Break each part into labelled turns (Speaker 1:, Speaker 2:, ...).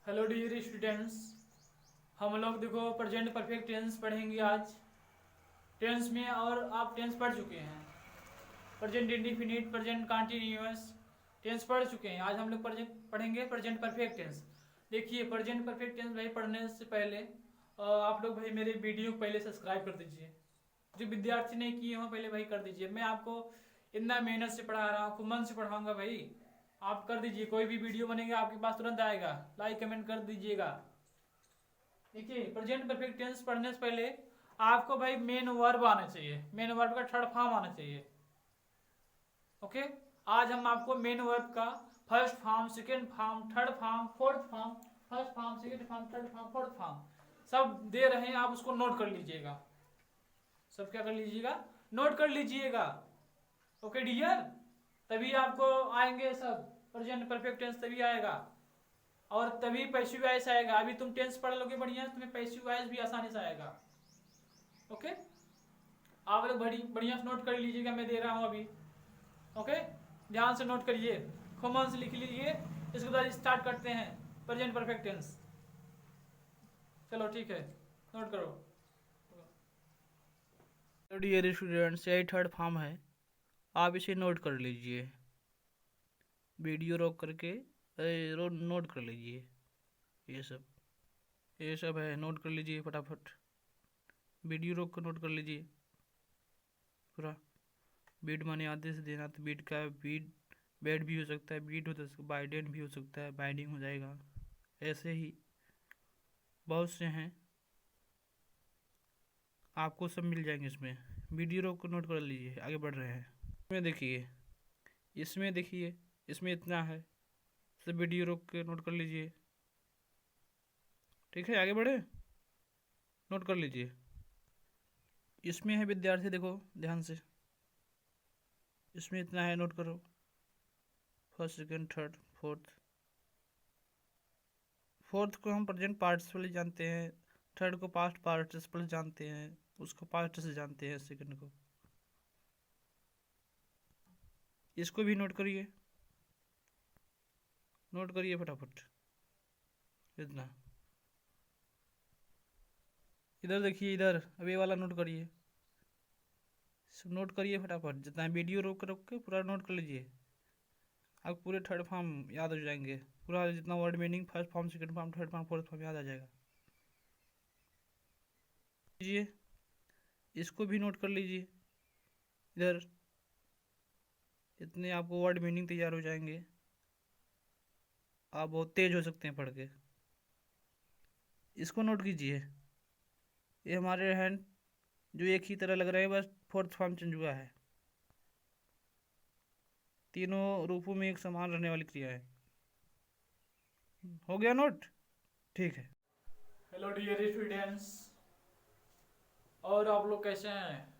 Speaker 1: Hello dear students. हम लोग देखो प्रेजेंट परफेक्ट टेंस पढ़ेंगे आज। टेंस में और आप टेंस पढ़ चुके हैं। Present indefinite, present continuous tense पढ़ चुके हैं। आज हम लोग पढ़ेंगे प्रेजेंट परफेक्ट टेंस। देखिए प्रेजेंट परफेक्ट टेंस भाई पढ़ने से पहले आप लोग भाई मेरे वीडियो को पहले सब्सक्राइब कर दीजिए। जो विद्यार्थी नहीं किए हो पहले भाई कर दीजिए। मैं आपको इतना मेहनत से पढ़ा रहा हूँ, मन से पढ़ाऊंगा भाई। आप कर दीजिए, कोई भी वीडियो बनेगा आपके पास तुरंत आएगा। लाइक कमेंट कर दीजिएगा। देखिए प्रेजेंट परफेक्ट टेंस पढ़ने से पहले आपको भाई मेन वर्ब आना चाहिए। मेन वर्ब का थर्ड फॉर्म आना चाहिए। ओके, आज हम आपको मेन वर्ब का first form, second form, third form, fourth form, first form, second form, third form, fourth form सब दे रहे हैं। आप उसको नोट कर लीजिएगा। सब क्या कर लीजिएगा? नोट कर लीजिएगा। ओके डियर, तभी आपको आएंगे सब। प्रेजेंट परफेक्ट टेंस तभी आएगा और तभी पैसिव वॉइस आएगा। अभी तुम टेंस पढ़ लोगे बढ़िया, तुम्हें पैसिव वॉइस भी आसानी से आएगा। ओके, आप लोग बढ़िया से नोट कर लीजिएगा, मैं दे रहा हूँ अभी। ओके, ध्यान से नोट करिए, खूब से लिख लीजिए। इसके बाद स्टार्ट करते हैं प्रेजेंट परफेक्ट टेंस। चलो ठीक है, नोट करो। डियर स्टूडेंट्स, यही थर्ड फॉर्म है, आप इसे नोट कर लीजिए। वीडियो रोक करके नोट कर लीजिए। ये सब है, नोट कर लीजिए फटाफट। वीडियो रोक कर नोट कर लीजिए पूरा। बीट माने आदेश देना, तो बीट का बीट बेड भी हो सकता है, बीट हो सकता है, बाइडेंट भी हो सकता है, बाइंडिंग हो जाएगा। ऐसे ही बहुत से हैं, आपको सब मिल जाएंगे इसमें। वीडियो रोक कर नोट कर लीजिए, आगे बढ़ रहे हैं। इसमें देखिए इसमें इतना है, सब वीडियो रोक के नोट कर लीजिए। ठीक है, आगे बढ़े, नोट कर लीजिए। इसमें है विद्यार्थी, देखो ध्यान से, इसमें इतना है, नोट करो। फर्स्ट, सेकेंड, थर्ड, फोर्थ को हम प्रेजेंट पार्टिसिपल जानते हैं, थर्ड को पास्ट पार्टिसिपल जानते हैं, उसको पास्ट से जानते हैं, सेकेंड को। इसको भी नोट करिए, नोट करिए फटाफट। इतना इधर देखिए, इधर अभी वाला नोट करिए, सब नोट करिए फटाफट। जितना वीडियो रोक के पूरा नोट कर लीजिए। आपको पूरे थर्ड फॉर्म याद हो जाएंगे, पूरा जितना word meaning, first form, second form, third form, fourth form याद आ जाएगा। लीजिए, इसको भी नोट कर लीजिए। इधर इतने आपको वर्ड मीनिंग तैयार हो जाएंगे। आप बहुत तेज हो सकते हैं पढ़ के। इसको नोट कीजिए। ये हमारे हैंड जो एक ही तरह लग रहे हैं, बस फोर्थ फॉर्म चेंज हुआ है। तीनों रूपों में एक समान रहने वाली क्रिया है। हो गया नोट? ठीक है। हेलो डियर स्टूडेंट्स, और आप लोग कैसे हैं?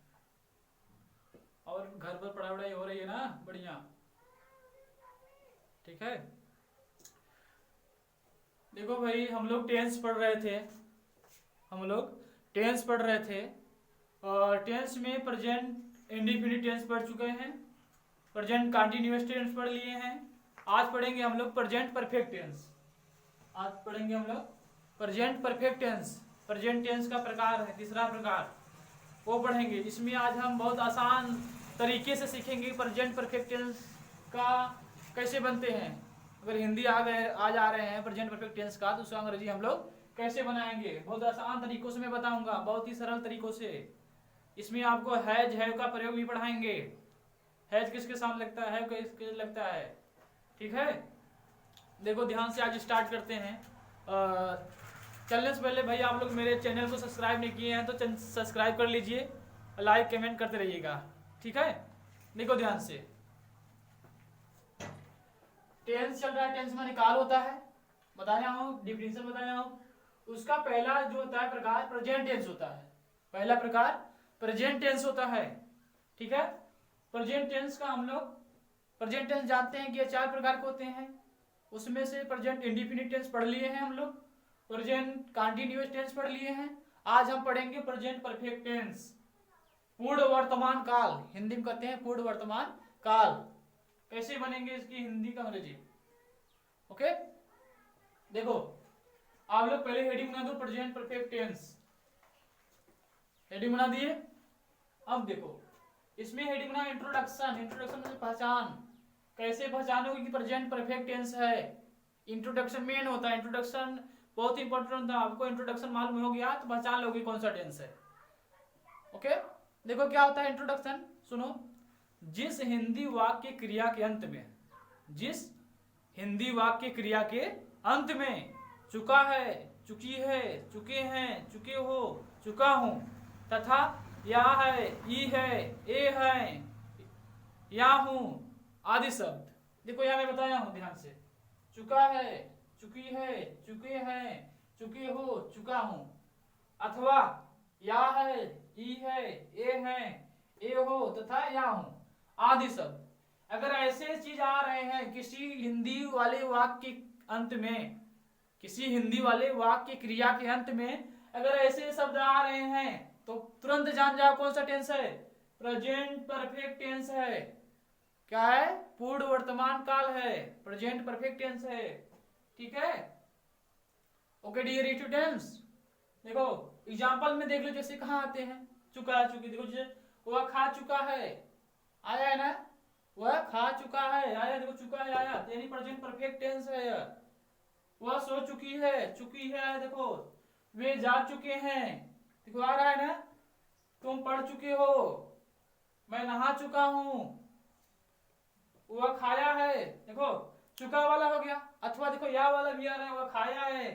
Speaker 1: और घर पर पढ़ाई वढ़ाई हो रही है ना? बढ़िया, ठीक है। देखो भाई, हम लोग टेंस पढ़ रहे थे। और टेंस में प्रेजेंट इंडिफिनिट टेंस पढ़ चुके हैं, प्रेजेंट कंटिन्यूअस टेंस पढ़ लिए हैं। आज पढ़ेंगे हम लोग प्रेजेंट परफेक्ट टेंस। आज पढ़ेंगे हम लोग present perfect tense. Present tense का प्रकार है तीसरा प्रकार, वो पढ़ेंगे। इसमें आज हम बहुत आसान तरीके से सीखेंगे प्रेजेंट परफेक्ट टेंस का कैसे बनते हैं। अगर हिंदी आ जा रहे हैं प्रेजेंट परफेक्ट टेंस का, तो उसका अंग्रेजी हम लोग कैसे बनाएंगे। बहुत आसान तरीकों से मैं बताऊंगा, बहुत ही सरल तरीकों से। इसमें आपको हैव का प्रयोग भी पढ़ाएंगे। हैज किसके साथ लगता है, किसके लगता है, ठीक है। देखो ध्यान से, आज स्टार्ट करते हैं। चलने से पहले भाई, आप लोग मेरे चैनल को सब्सक्राइब नहीं किए हैं तो सब्सक्राइब कर लीजिए, लाइक कमेंट करते रहिएगा, ठीक है। देखो ध्यान से, टेंस चल रहा है। टेंस में काल होता है, बताया हूँ, डिफिनेशन बताया हूँ। उसका पहला जो होता है प्रकार प्रेजेंट टेंस होता है। पहला प्रकार प्रेजेंट टेंस होता है, ठीक है। प्रेजेंट टेंस का हम लोग प्रेजेंट टेंस जानते हैं कि ये 4 प्रकार के होते हैं। उसमें से प्रेजेंट इंडिफिनिट टेंस पढ़ लिए हैं हम लोग, प्रेजेंट कंटीन्यूअस टेंस पढ़ लिए हैं। आज हम पढ़ेंगे प्रेजेंट परफेक्ट टेंस, पूर्ण वर्तमान काल। हिंदी में कहते हैं पूर्ण वर्तमान काल। कैसे बनेंगे इसकी हिंदी का अंग्रेजी, ओके। देखो आप लोग पहले हेडिंग बना दो, प्रेजेंट परफेक्ट टेंस। हेडिंग बना दिए। अब देखो इसमें हेडिंग बना इंट्रोडक्शन। इंट्रोडक्शन मतलब पहचान, कैसे पहचानोगे कि प्रेजेंट परफेक्ट टेंस है। इंट्रोडक्शन मेन होता है, इंट्रोडक्शन बहुत इंपॉर्टेंट होता है। आपको इंट्रोडक्शन मालूम हो गया तो पहचान लोगे कौन सा टेंस है। ओके, देखो क्या होता है इंट्रोडक्शन, सुनो। जिस हिंदी वाक्य क्रिया के अंत में, जिस हिंदी वाक्य क्रिया के अंत में चुका है, चुकी है, चुके हैं, चुके हो, चुका हूं तथा या है, ई है, ए है, या हूं आदि शब्द। देखो यहां मैं बताया हूं, ध्यान से। चुका है, चुकी है, चुके हैं, चुके हो, चुका हूं, अथवा या है, ई है, ए है, ए हो तथा या हूं आदि शब्द। अगर ऐसे चीज आ रहे हैं किसी हिंदी वाले वाक्य के अंत में, किसी हिंदी वाले वाक्य क्रिया के अंत में अगर ऐसे शब्द आ रहे हैं तो तुरंत जान जाओ कौन सा टेंस है, प्रेजेंट परफेक्ट टेंस है। क्या है, पूर्ण वर्तमान काल है, प्रेजेंट परफेक्ट टेंस है। ठीक है, ओके डियर स्टूडेंट्स। देखो एग्जांपल में देख लो, जैसे कहाँ आते हैं, चुका चुकी। देखो जैसे वह खा चुका है, आया है ना, वह खा चुका है, आया। देखो चुका है आया, यानी प्रेजेंट परफेक्ट टेंस है यह। वह सो चुकी है, चुकी है, आया। देखो वे जा चुके हैं, देखो आ रहा है ना। तुम पढ़ चुके हो, मैं नहा चुका हूं, वह खाया है। देखो चुका वाला हो गया। अथवा देखो या वाला भी आ रहा है, वह खाया है,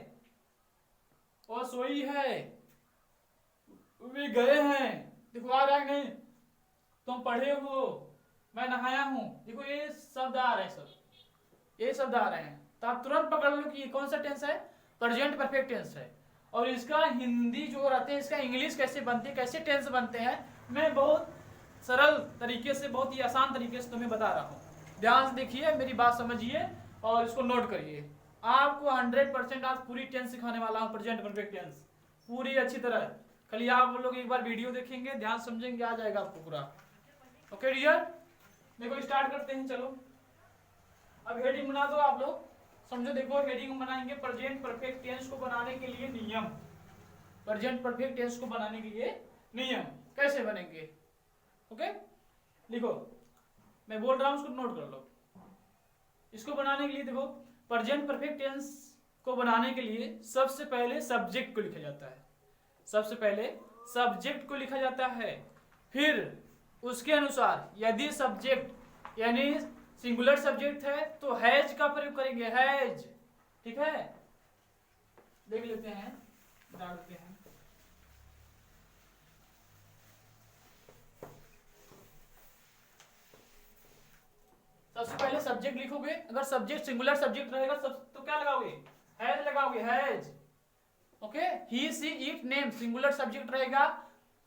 Speaker 1: वह सोई है, वे गए हैं। देखो आ रहा है नहीं, तुम पढ़े हो, मैं नहाया हूं। देखो ये शब्द आ रहे हैं, सब ये शब्द आ रहे हैं, तो आप तुरंत पकड़ लो कि कौन सा टेंस है, प्रेजेंट परफेक्ट टेंस है। और इसका हिंदी जो रहते हैं, इसका इंग्लिश कैसे बनते हैं, कैसे टेंस बनते हैं, मैं बहुत सरल तरीके से, बहुत ही आसान तरीके से तुम्हें बता रहा हूँ। ध्यान से देखिए, मेरी बात समझिए और इसको नोट करिए। आपको 100% आज पूरी टेंस सिखाने वाला हूँ, प्रेजेंट परफेक्ट टेंस पूरी अच्छी तरह। खाली आप लोग एक बार वीडियो देखेंगे, ध्यान समझेंगे, आ जाएगा आपको पूरा। ओके डियर, देखो स्टार्ट करते हैं, चलो। अब हेडिंग बना दो आप लोग, समझो। देखो हेडिंग बनाएंगे प्रेजेंट परफेक्ट टेंस को बनाने के लिए नियम। प्रेजेंट परफेक्ट टेंस को बनाने के लिए नियम कैसे बनेंगे, ओके। लिखो, मैं बोल रहा हूं, उसको नोट कर लो। इसको बनाने के लिए देखो, प्रेजेंट परफेक्ट टेंस को बनाने के लिए सबसे पहले सब्जेक्ट को लिखा जाता है। सबसे पहले सब्जेक्ट को लिखा जाता है, फिर उसके अनुसार यदि सब्जेक्ट यानी सिंगुलर सब्जेक्ट है तो हैज का प्रयोग करेंगे, हैज। ठीक है, देख लेते हैं, बता देते हैं। सबसे पहले सब्जेक्ट लिखोगे। अगर सब्जेक्ट सिंगुलर सब्जेक्ट रहेगा तो क्या लगाओगे, हैज लगाओगे, has. Okay, he see it name singular subject रहेगा।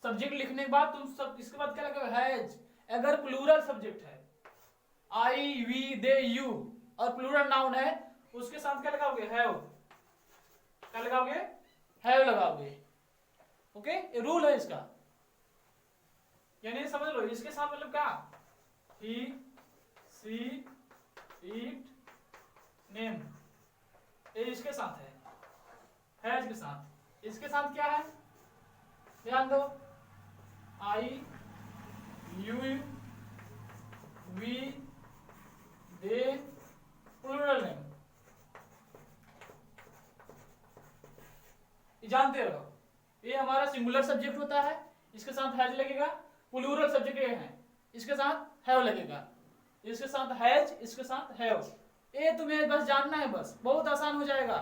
Speaker 1: सब्जेक्ट लिखने के बाद तुम सब इसके बाद क्या लगाओगे, हैज। अगर प्लूरल सब्जेक्ट है, आई वी दे यू, और प्लूरल नाउन है, उसके साथ क्या लगाओगे, हैव। क्या लगाओगे, हैव लगाओगे। ओके, ये रूल है इसका, यानी समझ लो। इसके साथ मतलब क्या, ही सी इट नेम, ये इसके साथ है, हैज के साथ। इसके साथ क्या है, ध्यान दो, I you we they plural name, जानते रहो। ये हमारा सिंगुलर सब्जेक्ट होता है, इसके साथ हैज लगेगा। प्लूरल सब्जेक्ट ये है, इसके साथ हैव लगेगा। इसके साथ हैज, इसके साथ हैव। ये तुम्हें बस जानना है, बस बहुत आसान हो जाएगा।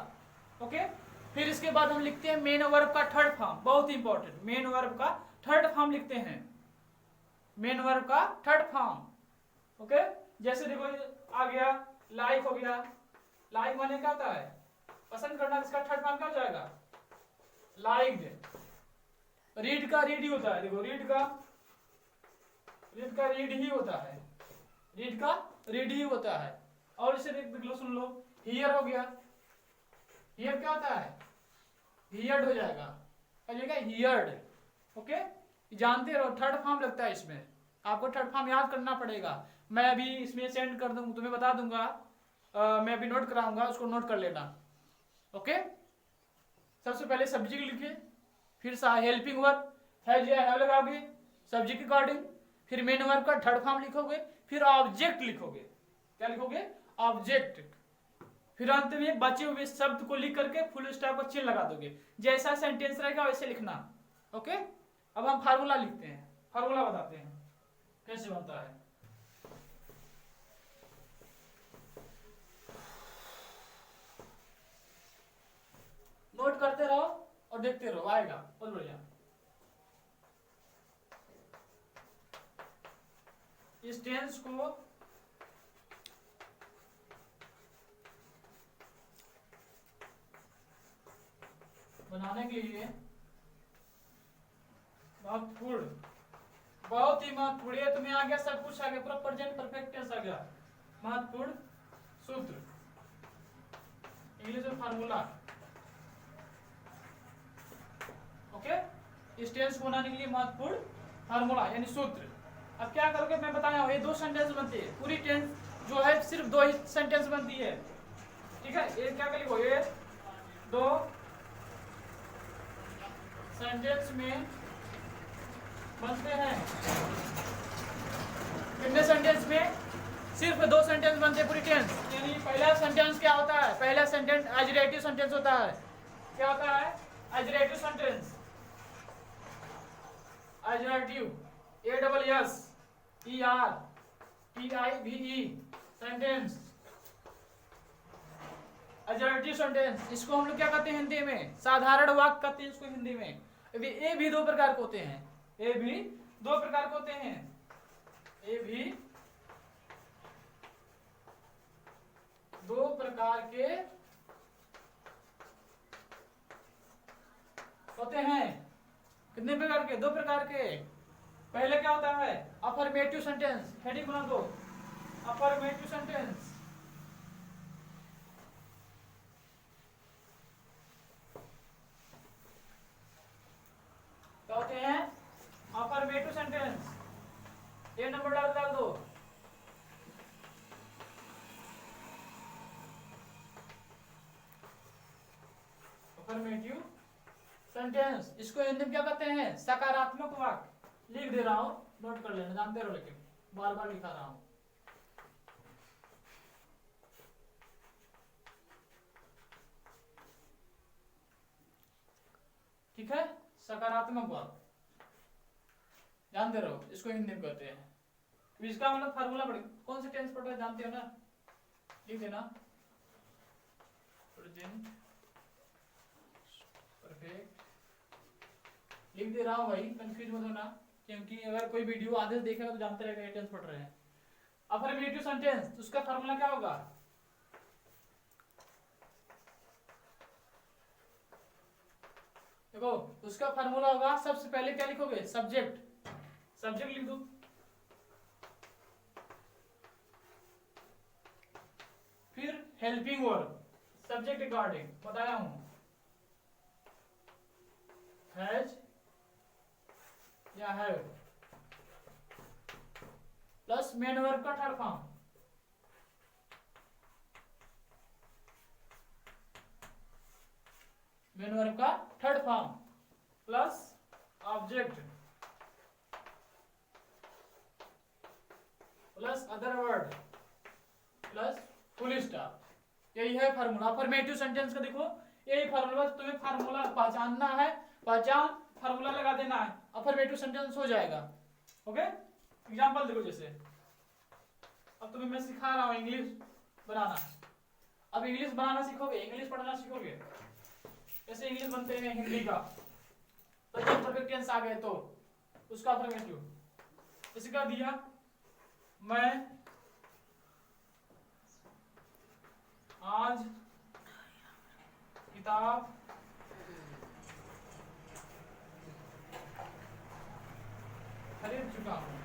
Speaker 1: ओके, फिर इसके बाद हम लिखते हैं मेन वर्ब का थर्ड फॉर्म, बहुत इंपॉर्टेंट। मेन वर्ब का थर्ड फॉर्म लिखते हैं, मेन वर्ब का थर्ड फॉर्म। ओके, जैसे देखो आ गया, लाइक हो गया। लाइक माने क्या होता है, पसंद करना। इसका थर्ड फॉर्म क्या हो जाएगा, लाइक्ड। रीड का रीड ही होता है, देखो रीड का रीड ही होता है, रीड का रीड ही होता है। और इसे देख लो, सुन लो, हियर हो गया। हियर क्या होता है, हियर्ड हो जाएगा, हियर्ड। ओके, जानते रहो, थर्ड फॉर्म लगता है इसमें। आपको थर्ड फॉर्म याद करना पड़ेगा। मैं अभी इसमें सेंड कर दूंगा, तुम्हें बता दूंगा। मैं अभी नोट कराऊंगा, उसको नोट कर लेना। ओके, सबसे पहले सब्जेक्ट लिखिए, फिर हेल्पिंग वर्ब हैज या हैव लगाओगे सब्जेक्ट के अकॉर्डिंग, फिर मेन वर्ब का थर्ड फॉर्म लिखोगे, फिर ऑब्जेक्ट लिखोगे। क्या लिखोगे? ऑब्जेक्ट। फिर अंत में बचे हुए शब्द को लिख करके फुल स्टॉप का चिन्ह लगा दोगे। जैसा सेंटेंस रहेगा वैसे लिखना। ओके, अब हम फार्मूला लिखते हैं, फार्मूला बताते हैं कैसे बनता है। नोट करते रहो और देखते रहो, आएगा बहुत बढ़िया। इस टेंस को बनाने के लिए महत्वपूर्ण, बहुत ही महत्वपूर्ण, ये तुम्हें आ गया, सब कुछ आ गया, पूरा प्रेजेंट परफेक्ट टेंस आ गया। महत्वपूर्ण सूत्र, इंग्लिश में फार्मूला। ओके, इस टेंस को बनाने के लिए महत्वपूर्ण फार्मूला यानी सूत्र। अब क्या करोगे मैं बताया, ये 2 सेंटेंस बनती है, पूरी टेंस जो है सिर्फ 2 ही सेंटेंस बनती है। ठीक है, ये क्या लिखो, ये 2 सेंटेंस में बनते हैं। कितने सेंटेंस में? सिर्फ 2 सेंटेंस बनते हैं पूरी टेंस। यानी पहला सेंटेंस क्या होता है? पहला सेंटेंस एडजेक्टिव सेंटेंस होता है। क्या होता है? Adjective sentence. Adjective ASSERTIVE sentence, adjective sentence. इसको हम लोग क्या कहते हैं हिंदी में? साधारण वाक्य कहते हैं इसको हिंदी में। ये भी 2 प्रकार के होते हैं, ये भी 2 प्रकार के होते हैं, ये भी 2 प्रकार के होते हैं। कितने प्रकार के? 2 प्रकार के। पहले क्या होता है? अफर्मेटिव सेंटेंस, हेडिंग बना दो, अफर्मेटिव सेंटेंस। क्या होते हैं? Affirmative sentence. ये नंबर डाल दो। अफर्मेटिव सेंटेंस, इसको हिंदी में क्या कहते हैं? सकारात्मक वाक्य। लिख दे रहा हूं, नोट कर लेना, जानते रहो, लेकिन बार बार लिखा रहा हूं। ठीक है, सकारात्मक वाक्य जानते रहो, इसको हिंदी में कहते हैं। तो इसका मतलब फार्मूला पढ़, कौन से टेंस पढ़ रहे जानते हो ना, लिख देना, प्रेजेंट परफेक्ट। लिख दे रहा हूं भाई, कंफ्यूज मत होना, क्योंकि अगर कोई वीडियो आधे से देखेगा तो जानते रहेगा ये टेंस पढ़ रहे हैं। अफर्मेटिव सेंटेंस, तो उसका फार्मूला क्या होगा? देखो, उसका फार्मूला होगा, सबसे पहले क्या लिखोगे? सब्जेक्ट, सब्जेक्ट लिख दो, फिर हेल्पिंग वर्ब, सब्जेक्ट रिगार्डिंग बताया हूं, हैज या हैव, प्लस मेन वर्ब का थर्ड फॉर्म, मेन वर्ब का third form, plus object, plus other word, plus full stop. यही है फार्मूला अफर्मेटिव सेंटेंस का। देखो, यही फार्मूला, तुम्हें फार्मूला पहचानना है, पहचान फार्मूला लगा देना है, अफर्मेटिव सेंटेंस हो जाएगा। ओके, एग्जांपल देखो, जैसे अब तुम्हें मैं सिखा रहा हूं इंग्लिश बनाना। अब इंग्लिश बनाना सीखोगे, इंग्लिश पढ़ना सीखोगे, कैसे इंग्लिश बनते हैं हिंदी का, प्रेजेंट परफेक्ट टेंस आ गए तो उसका अफर्मेटिव। इसे क्या दिया? मैं आज किताब खरीद चुका हूं।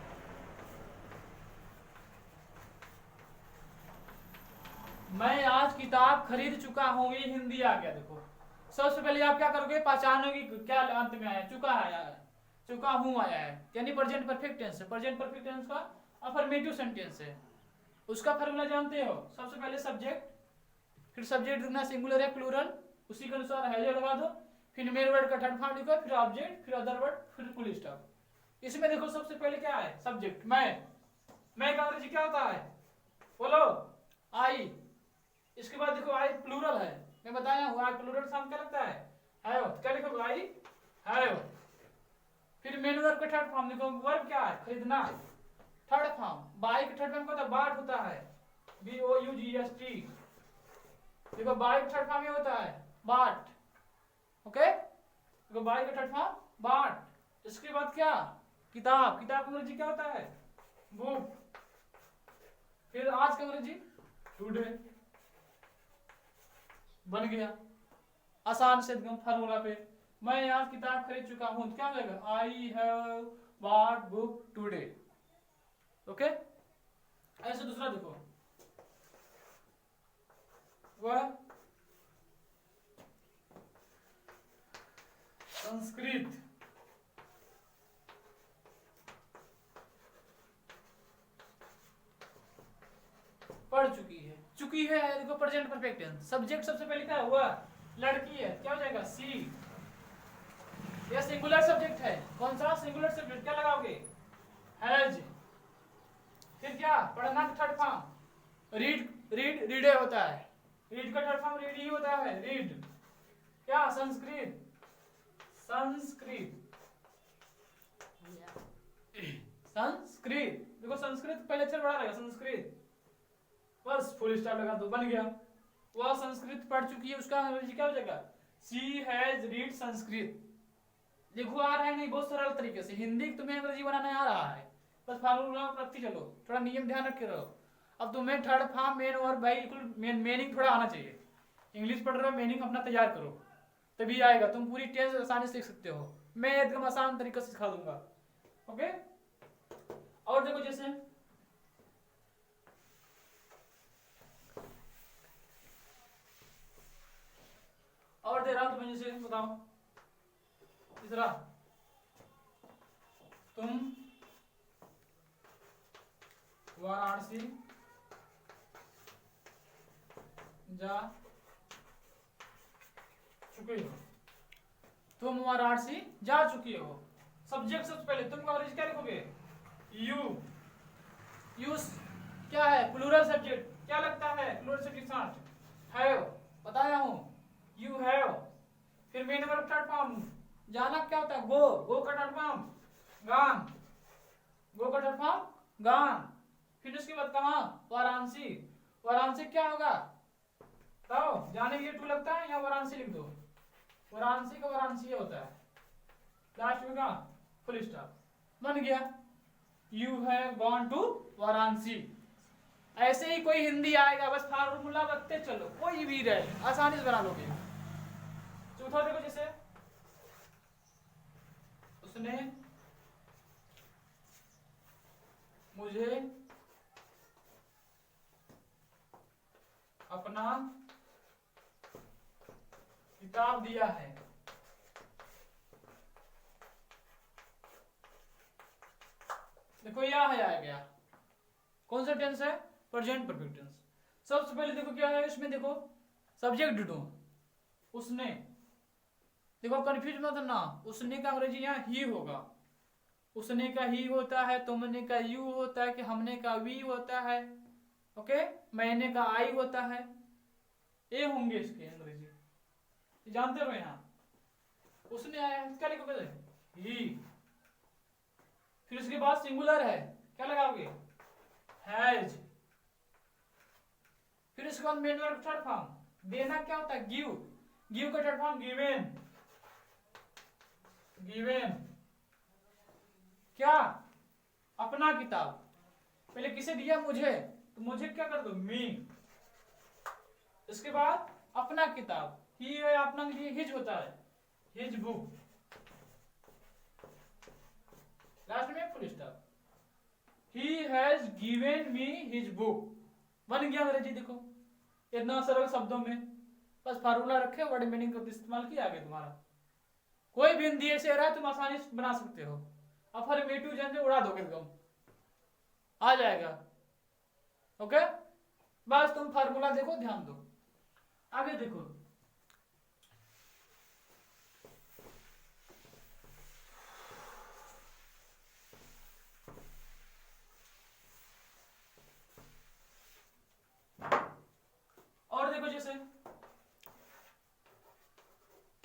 Speaker 1: मैं आज किताब खरीद चुका हूं, ये हिंदी आ गया। देखो, सबसे पहले आप क्या करोगे? पहचानोगे क्या अंत में आया? चुका आया है, चुका हूं आया है, यानी प्रेजेंट परफेक्ट टेंस है। प्रेजेंट परफेक्ट टेंस का अफर्मेटिव सेंटेंस है। उसका फार्मूला जानते हो? सबसे पहले सब्जेक्ट, फिर सब्जेक्ट देखना सिंगुलर है प्लूरल, उसी के अनुसार हैज लगा दो, फिर मेन वर्ड का थर्ड फॉर्म लिखो, फिर ऑब्जेक्ट, फिर अदर वर्ड, फिर फुल स्टॉप। इसमें देखो सबसे पहले क्या है, सब्जेक्ट मैं का अंग्रेजी क्या होता है, बोलो, आई। इसके बाद देखो आई प्लूरल है, मैं बताया हूँ आई प्लूरल साउंड क्या लगता है, हैव। क्या लिखोगे, आई हैव। फिर मेन वर्ब का थर्ड फॉर्म देखो, वर्ब क्या है, खरीदना, थर्ड फॉर्म। बाई का थर्ड फॉर्म क्या होता है, बाट होता है, BOUGST। देखो बाई का थर्ड फॉर्म ये होता है, बाट। ओके, देखो बाई का थर्ड फॉर्म बाट। इसके बाद क्या, किताब, किताब का अंग्रेजी क्या होता है, बुक। फिर आज का अंग्रेजी टुडे। बन गया आसान से एकदम फार्मूला पे। मैं आज किताब खरीद चुका हूं, क्या मिलेगा, I have bought book today. Okay, ऐसे दूसरा देखो, वह संस्कृत, पढ़ चुकी है देखो प्रेजेंट परफेक्ट टेंस। सब्जेक्ट सबसे पहले क्या हुआ, लड़की है, क्या हो जाएगा, सी। यह सिंगुलर सब्जेक्ट है, कौन सा सिंगुलर सब्जेक्ट, क्या लगाओगे, हैज। फिर क्या, पढ़ना का थर्ड फॉर्म रीडे होता है, रीड का थर्ड फॉर्म रीड ही होता है, रीड। क्या, संस्कृत देखो संस्कृत पहले अक्षर बड़ा रहेगा, संस्कृत, बस फुल स्टॉप लगा दो, बन गया। वह संस्कृत पढ़ चुकी है, उसका अंग्रेजी क्या हो जाएगा, शी हैज रीड संस्कृत। देखो आ रहा है नहीं, बहुत सरल तरीके से हिंदी तुम्हें अंग्रेजी बनाना आ रहा है, बस फार्मूला रखती चलो, थोड़ा नियम ध्यान रखे रहो। अब तुम्हें थर्ड फॉर्म मेन और बिल्कुल मीनिंग थोड़ा आना चाहिए। इंग्लिश पढ़ रहे हो, मीनिंग अपना तैयार करो, तभी आएगा, तुम पूरी टेंस आसानी से सीख सकते हो। मैं एकदम आसान तरीके से सिखा दूंगा। ओके, और देखो जैसे और दे रहा हूं तुम्हें, जैसे बताओ, तीसरा, तुम वाराणसी जा चुके हो, तुम वाराणसी जा चुके हो। सब्जेक्ट सबसे पहले तुम अंग्रेजी क्या लिखोगे, यू क्या है, प्लूरल सब्जेक्ट, क्या लगता है प्लूरल सब्जेक्ट साथ, हैव, बताया हूं, यू हैव। फिर मेन वर्ब थर्ड फॉर्म, जाना क्या होता है, गो का थर्ड फॉर्म गान, गो का थर्ड फॉर्म गान। फिर उसके बाद कहां, वाराणसी, वाराणसी क्या होगा, तो जाने के लिए टू लगता है, या वाराणसी लिख दो, वाराणसी का वाराणसी होता है, लास्ट में का फुल स्टॉप, बन गया, you have gone to Varanasi. ऐसे ही कोई हिंदी आएगा, बस फार्मूला रखते चलो, कोई भी रहे आसानी से बना लोगे। चौथा देखो, जैसे उसने मुझे अपना किताब दिया है, देखो यह है आ गया, कौन सा टेंस है, प्रेजेंट परफेक्ट टेंस। सबसे पहले देखो क्या है इसमें, देखो सब्जेक्ट ढूंढो, उसने, देखो कंफ्यूज मत ना, उसने का अंग्रेजी यहाँ ही होगा, उसने का ही होता है, तुमने का यू होता है, कि हमने का वी होता है, ओके, मैंने का आई होता है, ए होंगे इसके अंग्रेजी, जानते हो। यहाँ उसने आया है, क्या लिखोगे, ही। फिर उसके बाद सिंगुलर है, क्या लगाओगे, हैज। फिर उसके बाद मेन वर्ब थर्ड फॉर्म, देना क्या होता है, गिव, गिव का थर्ड फॉर्म गिवन, गिवन। क्या, अपना किताब, पहले किसे दिया, मुझे, तो मुझे क्या कर दो, मी। इसके बाद अपना किताब, ही है, अपना के लिए हिज होता है, हिज बुक, लास्ट में full stop, he has given me his book, बन गया अंग्रेजी। देखो इतना सरल शब्दों में, बस फार्मूला रखे, वर्ड मीनिंग का इस्तेमाल किया, आगे तुम्हारा कोई भी हिंदी ऐसे रहा तुम आसानी से बना सकते हो, अफर्मेटिव जैसे उड़ा दोगे एकदम, आ जाएगा। ओके, बस तुम फार्मूला देखो, ध्यान दो। आगे देखो,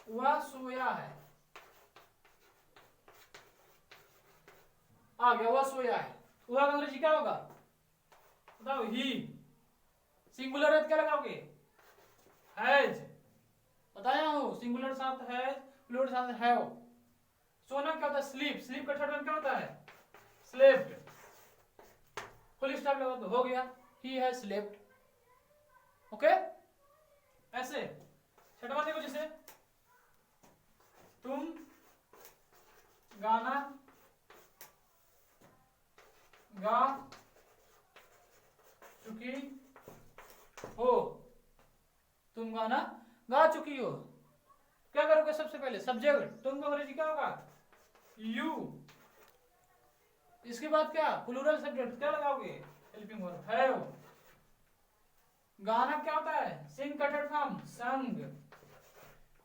Speaker 1: वह सोया है, आ गया, वह सोया है। वह का अंग्रेजी क्या होगा बताओ? ही। सिंगुलर है क्या लगाओगे? हैज। बताया हूं, सिंगुलर साथ हैज, प्लूरल साथ हैव। सोना क्या होता है? स्लीप। स्लीप का थर्ड वन क्या होता है? स्लेप्ट। फुल स्टॉप लगा दो, हो गया, ही हैज स्लेप्ट। ओके, ऐसे। छठवां देखो, जैसे तुम गाना गा चुकी हो। तुम गाना गा चुकी हो। क्या करोगे सबसे पहले? सब्जेक्ट। तुम का अंग्रेजी क्या होगा? यू। इसके बाद क्या? प्लूरल सब्जेक्ट क्या लगाओगे? Helping verb have. गाना क्या होता है? सिंग का थर्ड फॉर्म संग।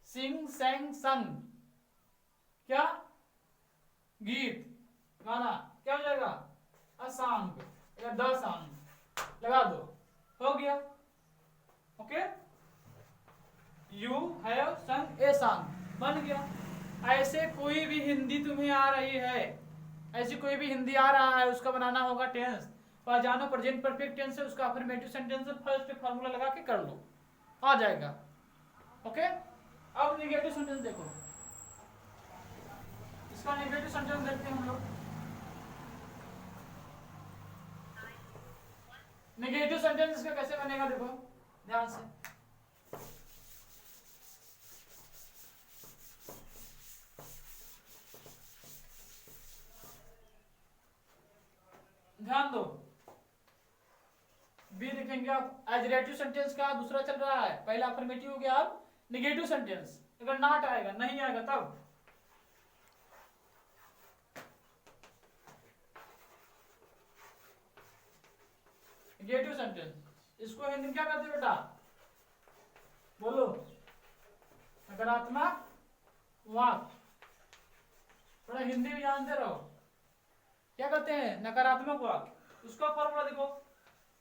Speaker 1: सिंग, sang, संग। क्या? गीत। गाना क्या हो जाएगा? अ सॉन्ग या द सॉन्ग लगा दो, हो गया। ओके, यू हैव संग ए सॉन्ग, बन गया। ऐसे कोई भी हिंदी तुम्हें आ रही है, ऐसी कोई भी हिंदी आ रहा है, उसका बनाना होगा टेंस। जानो प्रेजेंट परफेक्ट टेंस है, उसका अफर्मेटिव सेंटेंस फर्स्ट फार्मूला लगा के कर लो, आ जाएगा। ओके, अब नेगेटिव सेंटेंस देखो, इसका नेगेटिव सेंटेंस देखते हैं हम लोग। नेगेटिव सेंटेंस इसका कैसे बनेगा देखो ध्यान से। ध्यान दो, बी लिखेंगे आप। एडजेक्टिव सेंटेंस का दूसरा चल रहा है, पहला अफर्मेटिव हो गया, अब नेगेटिव सेंटेंस। अगर नॉट आएगा, नहीं आएगा तब नेगेटिव सेंटेंस। इसको हिंदी में क्या कहते हैं बेटा? बोलो। नकारात्मक वाक्य। थोड़ा हिंदी भी जानते रहो। क्या कहते हैं? नकारात्मक वाक्य। उसका फॉर्मूला देखो,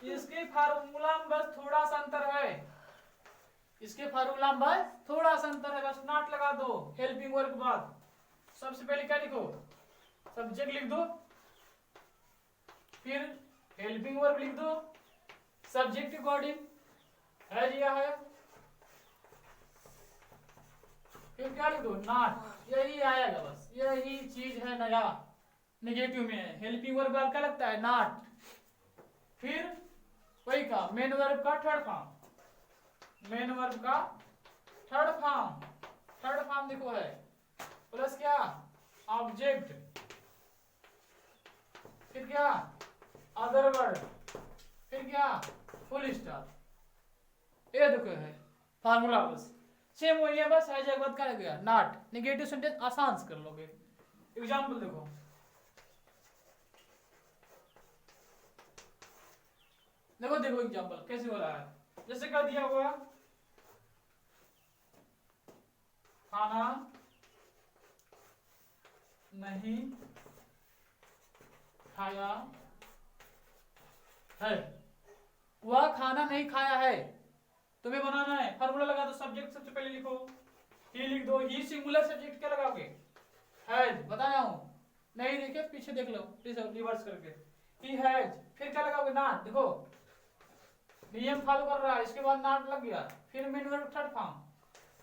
Speaker 1: इसके फार्मूला में बस थोड़ा सा अंतर है, इसके फार्मूला में बस थोड़ा सा अंतर है, बस नॉट लगा दो हेल्पिंग वर्ब के बाद। सबसे पहले क्या लिखो? सब्जेक्ट लिख दो, फिर हेल्पिंग वर्ब लिख दो, सब्जेक्ट के अकॉर्डिंग है दिया है, फिर क्या लिख दो? नॉट। यही आएगा, बस यही चीज है नया नेगेटिव में। हेल्पिंग वर्ब क्या लगता है? नॉट। फिर वही का मेन वर्ब का थर्ड फॉर्म, मेन वर्ब का थर्ड फॉर्म, थर्ड फॉर्म देखो है, प्लस क्या? ऑब्जेक्ट, फिर क्या? अदर वर्ड, फिर क्या? Full stop. ये देखो है फार्मूला, बस सेम वही है, बस है जगह क्या लग गया? नॉट। नेगेटिव सेंटेंस आसान से कर लोगे। एग्जांपल देखो, देखो देखो एग्जांपल कैसे हो रहा है। जैसे क्या दिया हुआ? खाना नहीं खाया है। वह खाना नहीं खाया है, तुम्हें बनाना है। फार्मूला लगा दो, सब्जेक्ट सबसे पहले लिखो, ही लिख दो। ही सिंगुलर सब्जेक्ट क्या लगाओगे? हैज। बताया हूं, नहीं देखे पीछे देख लो रिवर्स करके। ही हैज, फिर क्या लगाओगे? नॉट। देखो नियम फॉलो कर रहा है, इसके बाद नॉट लग गया, फिर मेन वर्ब थर्ड फॉर्म।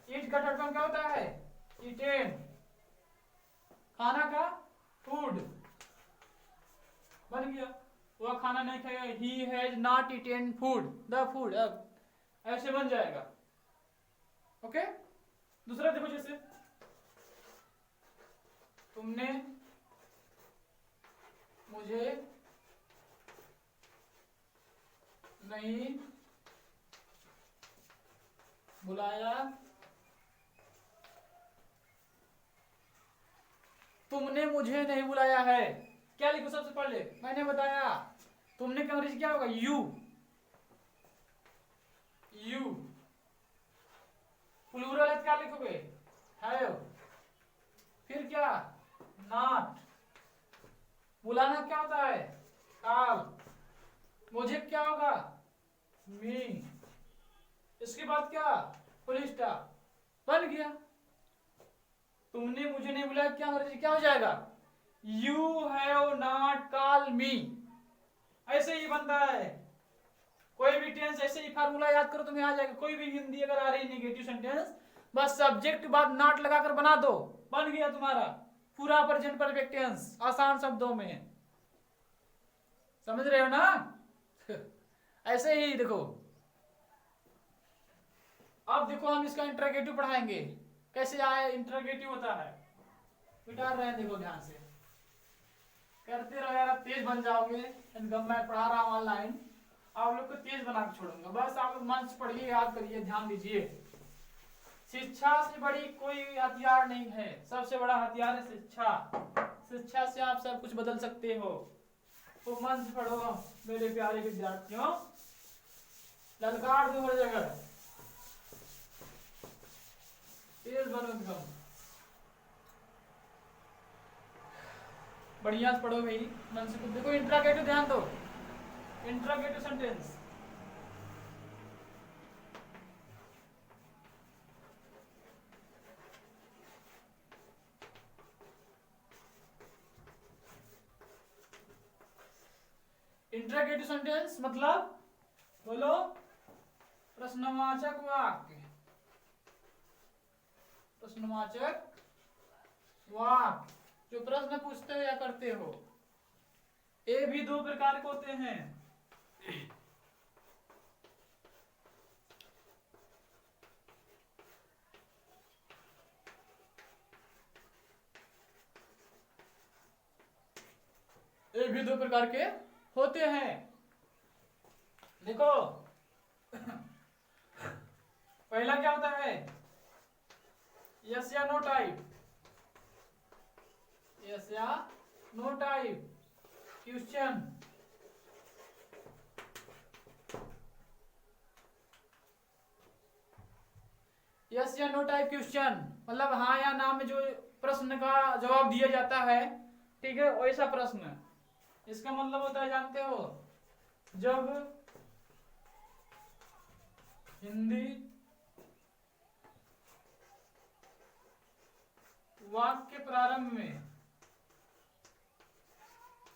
Speaker 1: ईट का थर्ड फॉर्म क्या होता है? ईटेन। खाना का फूड, बन गया। वह खाना नहीं खाएगा, he has not eaten food, the food. अब ऐसे बन जाएगा। ओके, दूसरा देखो, जैसे तुमने मुझे नहीं बुलाया, तुमने मुझे नहीं बुलाया है। क्या लिखो सबसे पहले? मैंने बताया, तुमने का अंग्रेजी क्या होगा? यू। यू। प्लूरल है, क्या लिखोगे? हैव। फिर क्या? नॉट। बुलाना क्या होता है? कॉल। मुझे क्या होगा? मी। इसके बाद क्या? फुल स्टॉप, बन गया। तुमने मुझे नहीं बुलाया, क्या क्या हो जाएगा? यू हैव नॉट कॉल मी। ऐसे ही बनता है कोई भी टेंस, ऐसे ही फार्मूला याद करो, तुम्हें आ जाएगा। कोई भी हिंदी अगर आ रही नेगेटिव सेंटेंस, बस सब्जेक्ट के बाद नॉट लगाकर बना दो, बन गया तुम्हारा पूरा प्रेजेंट परफेक्ट टेंस, आसान शब्दों में। समझ रहे हो ना? ऐसे ही देखो, अब देखो हम इसका इंटरोगेटिव पढ़ाएंगे, कैसे आए इंटरोगेटिव होता है। मिटा रहे हैं, देखो ध्यान से करते रहो यार, आप तेज बन जाओगे। इनकम मैं पढ़ा रहा हूँ ऑनलाइन, आप लोग को तेज बना के छोड़ूंगा। बस आप लोग मन से पढ़िए, याद करिए, ध्यान दीजिए। शिक्षा से बड़ी कोई हथियार नहीं है, सबसे बड़ा हथियार है शिक्षा। शिक्षा से आप सब कुछ बदल सकते हो। तो मन से पढ़ो मेरे प्यारे विद्यार्थियों, ललकार दो हर जगह, तेज बनो एकदम, बढ़िया से पढ़ो भाई, मन से। देखो इंट्रोगेटिव ध्यान दो, इंट्रोगेटिव सेंटेंस। इंट्रोगेटिव सेंटेंस मतलब, बोलो, प्रश्नवाचक वाक्य। प्रश्नवाचक वाक्य जो प्रश्न पूछते हो या करते हो। ये भी दो प्रकार के होते हैं। ये भी दो प्रकार के होते हैं। देखो पहला क्या होता है? यस या नो टाइप। यस या नो टाइप क्वेश्चन। यस या नो टाइप क्वेश्चन मतलब हाँ या ना में जो प्रश्न का जवाब दिया जाता है, ठीक है, वैसा प्रश्न। इसका मतलब होता है, जानते हो, जब हिंदी वाक्य प्रारंभ में,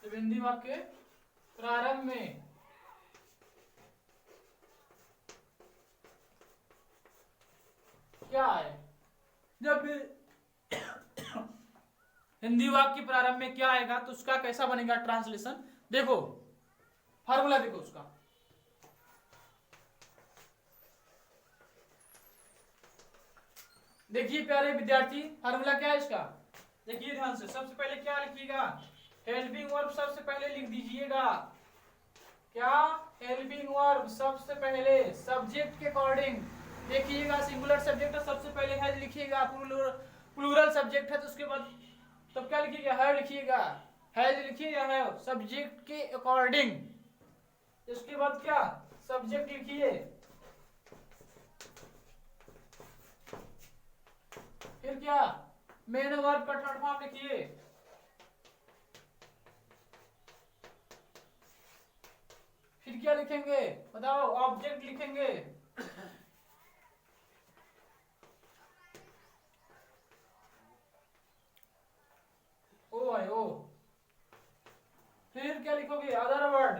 Speaker 1: जब हिंदी वाक्य प्रारंभ में क्या है, जब हिंदी वाक्य प्रारंभ में क्या आएगा तो उसका कैसा बनेगा ट्रांसलेशन। देखो फार्मूला देखो उसका, देखिए प्यारे विद्यार्थी, फार्मूला क्या है इसका, देखिए ध्यान से। सबसे पहले क्या लिखिएगा? हेल्पिंग वर्ब सबसे पहले लिख दीजिएगा। क्या? हेल्पिंग वर्ब सबसे पहले सब्जेक्ट के अकॉर्डिंग देखिएगा। सिंगुलर सब्जेक्ट है, सबसे पहले हैज लिखिएगा। प्लूरल सब्जेक्ट है तो उसके बाद तब क्या लिखिएगा? हैव लिखिएगा। हैज लिखिएगा, हैव सब्जेक्ट के अकॉर्डिंग। इसके बाद क्या? सब्जेक्ट लिखिए, फिर क्या? मेन वर्ब का थर्ड फॉर्म लिखिए, फिर क्या लिखेंगे बताओ? ऑब्जेक्ट लिखेंगे, ओ है ओ। फिर क्या लिखोगे? Other word.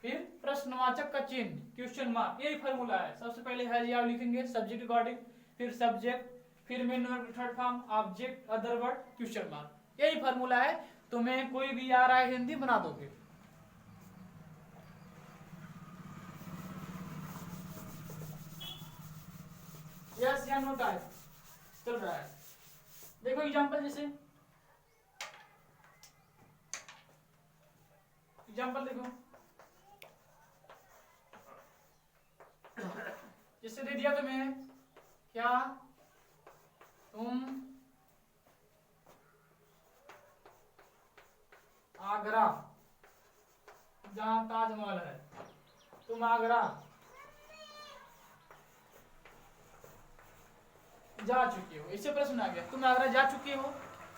Speaker 1: फिर प्रश्नवाचक का चिन्ह, क्वेश्चन मार्क। यही फॉर्मूला है। सबसे पहले है या लिखेंगे सब्जेक्ट अकॉर्डिंग, फिर सब्जेक्ट, फिर main verb third form, object, other word, question mark. यही फॉर्मूला है। तुम्हें कोई भी आ रहा है हिंदी बना दोगे। यस या नो टाइप चल रहा है। देखो एग्जांपल, जैसे एग्जांपल देखो, जैसे दे दिया तुम्हें, क्या तुम आगरा, जहां ताजमहल है, तुम आगरा जा चुके हो। इससे प्रश्न आ गया, तुम आगरा जा चुके हो।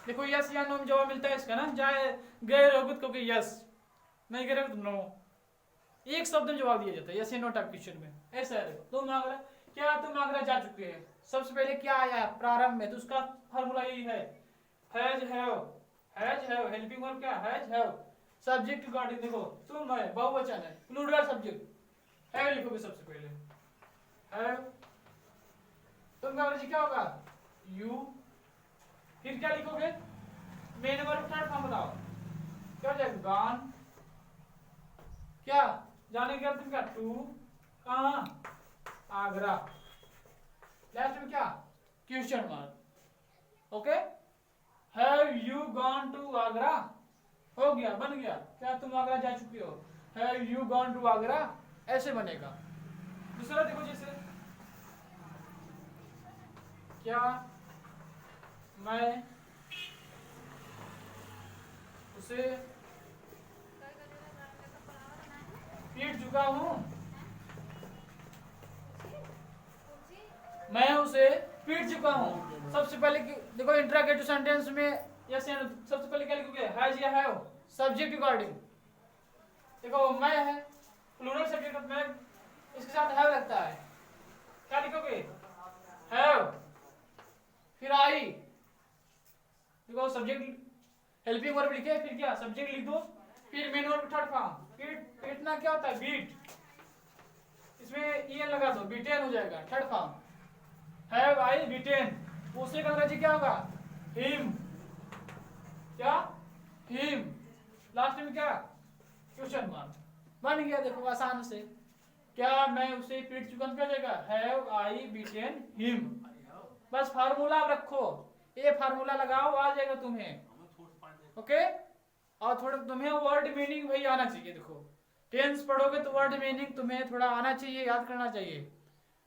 Speaker 1: देखो यस या नो में जवाब मिलता है इसका ना। जाए गए रहोगे तो यस, नहीं गए रहोगे तो नो। एक शब्द में जवाब दिया जाता है यस या नो टाइप क्वेश्चन में। ऐसा है, देखो तुम आगरा, क्या तुम आगरा जा चुके हैं? सबसे पहले क्या आया प्रारंभ में, तो उसका फॉर्मूला यही है, has have. Has have helping verb क्या, हैज हैव। सब्जेक्ट रिगार्डिंग देखो तुम है, बहुवचन है, प्लूरल सब्जेक्ट। हैव लिखोगे सबसे पहले, हैव। तुम का अंग्रेजी क्या होगा, यू। फिर क्या लिखोगे, मेन वर्ब थर्ड फॉर्म बताओ, क्या हो जाएगा, गॉन। क्या जाने के तुम क्या, टू, कहां, आगरा। लास्ट में क्या, question mark. Okay, have you gone to Agra, हो गया, बन गया, क्या तुम आगरा जा चुके हो, have you gone to Agra, ऐसे बनेगा। दूसरा देखो, जैसे क्या मैं उसे पीट चुका हूं, मैं उसे पीट चुका हूं। सबसे पहले देखो इंट्रागेटिव सेंटेंस में यस या नो, सबसे पहले क्या लिखोगे, हैज या हैव, सब्जेक्ट रिगार्डिंग। देखो मैं है, प्लूरल सब्जेक्ट में इसके साथ हैव लगता है, क्या लिखोगे, हैव। फिर आई, देखो सब्जेक्ट हेल्पिंग वर्ब लिखे, फिर क्या सब्जेक्ट लिख दो, फिर मेन वर्ब थर्ड फॉर्म। पीटना क्या होता है, बीट, इसमें ई लगा दो, बीटेन हो जाएगा, third form. Have I beaten, उसे का अंग्रेजी क्या होगा, हिम। क्या, हिम। लास्ट में क्या, क्वेश्चन मार्क। बन गया, देखो आसान से, क्या मैं उसे पीट चुका हूं, क्या हो जाएगा, हैव आई बीटेन हिम। बस फार्मूला रखो, ये फार्मूला लगाओ, आ जाएगा तुम्हें। ओके, और थोड़ा तुम्हें वर्ड मीनिंग भाई आना चाहिए। देखो टेंस पढ़ोगे तो वर्ड मीनिंग तुम्हें थोड़ा आना चाहिए, याद करना चाहिए,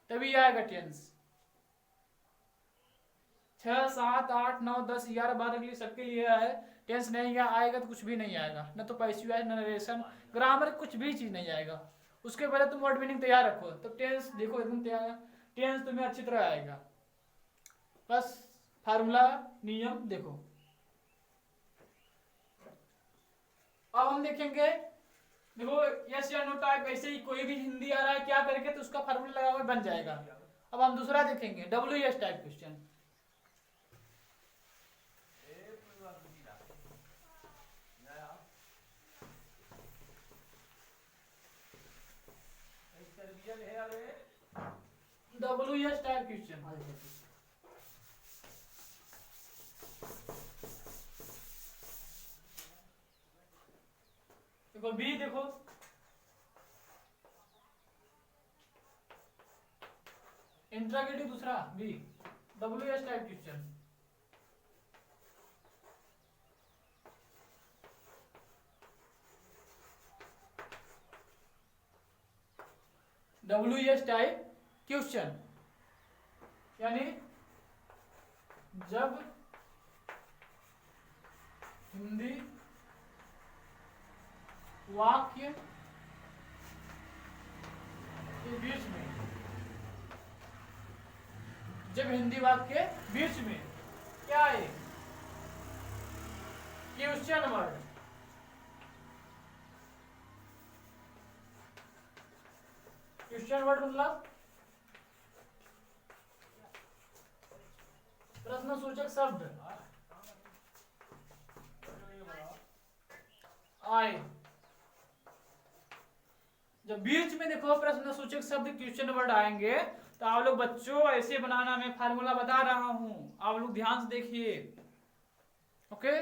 Speaker 1: तभी आएगा टेंस। 6, 7, 8, 9, 10, 11, 12 के लिए सबके लिए है। टेंस नहीं आएगा तो कुछ भी नहीं आएगा, न तो पैसिव है, न नरेशन, ग्रामर, कुछ भी चीज नहीं आएगा। उसके पहले तुम वर्ड मीनिंग तैयार रखो, तो टेंस देखो एकदम तैयार, टेंस तुम्हें अच्छी तरह आएगा। बस फार्मूला नियम देखो। अब हम देखेंगे, देखो यस या नो टाइप, ऐसे ही कोई भी हिंदी आ रहा है क्या करके, तो उसका फार्मूला लगा हुआ बन जाएगा। अब हम दूसरा देखेंगे, WS type question. WS type question, देखो बी, देखो इंट्रागेटिव दूसरा बी, WS type question. WS type question यानी जब हिंदी वाक्य के बीच में, जब हिंदी वाक्य के बीच में क्या है, क्वेश्चन वर्ड, क्वेश्चन वर्ड मतलब प्रश्नसूचक शब्द आए, जब बीच में देखो प्रश्नसूचक शब्द क्वेश्चन वर्ड आएंगे, तो आप लोग बच्चों ऐसे बनाना, मैं फार्मूला बता रहा हूं, आप लोग ध्यान से देखिए। ओके,